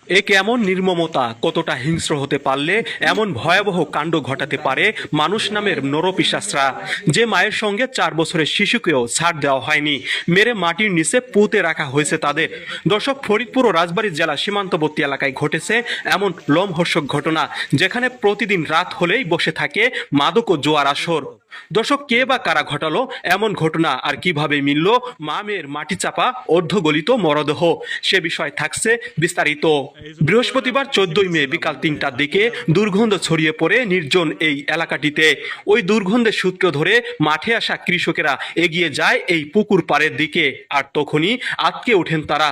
এ কেমন নির্মমতা, কতটা হিংস্র হতে পারলে এমন ভয়াবহ কাণ্ড ঘটাতে পারে মানুষ নামের নরপিশাচরা। যে মায়ের সঙ্গে 4 বছরের শিশুকেও ছাড় দেওয়া হয়নি, মেরে মাটির নিচে পুঁতে রাখা হয়েছে তাদের। দর্শক, ফরিদপুর ও রাজবাড়ী জেলা সীমান্তবর্তী এলাকায় ঘটেছে এমন লোমহর্ষক ঘটনা, যেখানে প্রতিদিন রাত হলেই বসে থাকে মাদক ও জোয়ার আসর। দর্শক, কে বা কারা ঘটালো এমন ঘটনা, আর কিভাবে মিলল মা মেয়ের মাটি চাপা অর্ধগলিত মরদেহ, সে বিষয় থাকছে বিস্তারিত। বৃহস্পতিবার 14 মে বিকাল 3টার দিকে দুর্গন্ধ ছড়িয়ে পড়ে নির্জন এই এলাকাটিতে। ওই দুর্গন্ধের সূত্র ধরে মাঠে আসা কৃষকেরা এগিয়ে যায় এই পুকুর পাড়ের দিকে, আর তখনই আটকে ওঠেন তারা।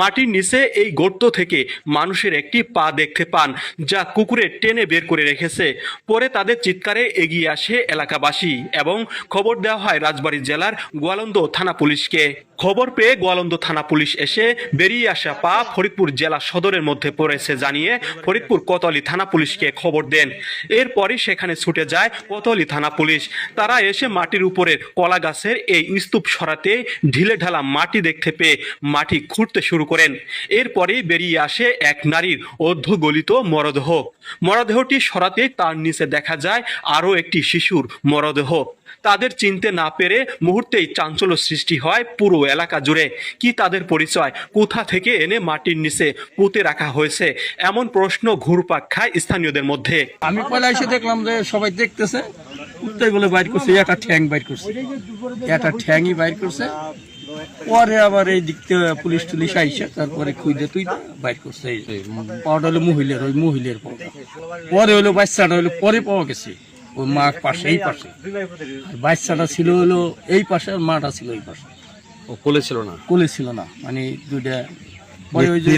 মাটির নিচে এই গর্ত থেকে মানুষের একটি পা দেখতে পান, যা কুকুরে টেনে বের করে রেখেছে। পরে তাদের চিৎকারে এগিয়ে আসে এলাকাবাসী এবং খবর দেওয়া হয় রাজবাড়ী জেলার গোয়ালন্দ থানা পুলিশকে। খবর পেয়ে গোয়ালন্দ থানা পুলিশ এসে বেরিয়ে আসা পা ফরিদপুর জেলা সদরের মধ্যে পড়েছে জানিয়ে ফরিদপুর কোতোয়ালি থানা পুলিশকে খবর দেন। এরপরই সেখানে ছুটে যায় কোতোয়ালি থানা পুলিশ। তারা এসে মাটির উপরের কলা গাছের এই স্তূপ সরাতে ঢিলে ঢালা মাটি দেখতে পেয়ে মাটি খুঁড়তে শুরু করেন। এরপরেই বেরিয়ে আসে এক নারীর অর্ধগলিত মরদেহ। মরদেহটি সরাতে তার নিচে দেখা যায় আরও একটি শিশুর মরদেহ। তাদের চিনতে না পেরে মুহূর্তেই চাঞ্চল্য সৃষ্টি হয় পুরো এলাকা জুড়ে। কি তাদের পরিচয়? কোথা থেকে এনে মাটির নিচে পুঁতে রাখা হয়েছে? এমন প্রশ্ন ঘুরপাক খায় স্থানীয়দের মধ্যে। আমি পয়লা এসে দেখলাম যে সবাই দেখতেছে, উঠতেই বলে বাইর করছে, একটা ঠ্যাং বাইর করছে, একটা ঠ্যাংই বাইর করছে। পরে আবার এই দিক থেকে পুলিশ টুলিশ আইসে তারপরে খুঁজে তুই বাইর করছে। এই পাওয়াটা হলো মহিলার, ওই মহিলার পাওয়া। পরে হলো বাচ্চাটা হলো পরে পাওয়া গেছে ওই মার পাশে, এই পাশে। আর বাচ্চাটা ছিল হলো এই পাশে, আর মাটা ছিল এই পাশে। ও কোলে ছিল না? কোলে ছিল না, মানে দুইটা। পরে ওই যে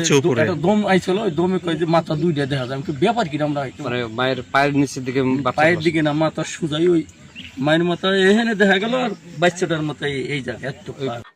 একটা দম আইছিল, ওই দমে কয় যে মাথা দুইটা দেখা যায়। আমি ব্যাপার কি আমরা মানে মায়ের পায়ের নিচের দিকে, পায়ের দিকে না, মাথা সুজাই ওই মায়ের মাথা এখানে দেখা গেল, আর বাচ্চাটার মাথায় এই জায়গায়।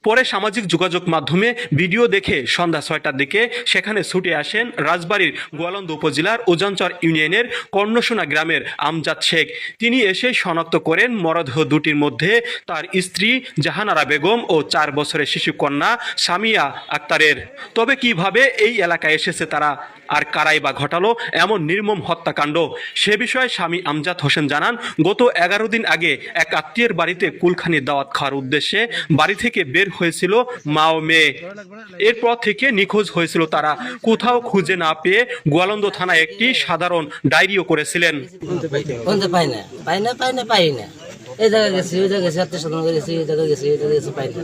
পরে সামাজিক যোগাযোগ মাধ্যমে ভিডিও দেখে সন্ধ্যা 6টার দিকে সেখানে ছুটে আসেন রাজবাড়ীর গোয়ালন্দ উপজেলার উজানচর ইউনিয়নের কর্ণসোনা গ্রামের আমজাদ শেখ। তিনি এসে শনাক্ত করেন মরদেহ দুটির মধ্যে তার স্ত্রী জাহানারা বেগম ও 4 বছরের শিশু কন্যা সামিয়া আক্তারের। তবে কিভাবে এই এলাকায় এসেছে তারা, আর কারাই বা ঘটালো এমন নির্মম হত্যাকাণ্ড, সে বিষয়ে স্বামী আমজাদ হোসেন জানান, গত 11 দিন আগে এক আত্মীয়ের বাড়িতে কুলখানির দাওয়াত খাওয়ার উদ্দেশ্যে বাড়ি থেকে বের হয়েছিল মা ও মেয়ে। এরপর থেকে নিখোঁজ হয়েছিল তারা। কোথাও খুঁজে না পেয়ে গোয়ালন্দ থানায় একটি সাধারণ ডায়েরিও করেছিলেন। এই জায়গায় গেছি, ওই জায়গায় গেছি, আত্মীয় স্বজন গেছি, এই জায়গায় গেছি, এই জায়গায় গেছি, পাই না।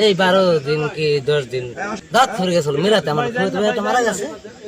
এই 12 দিন কি 10 দিন দাঁত ফুরে গেছিল মিলাতে, আমার একটা মারা গেছে।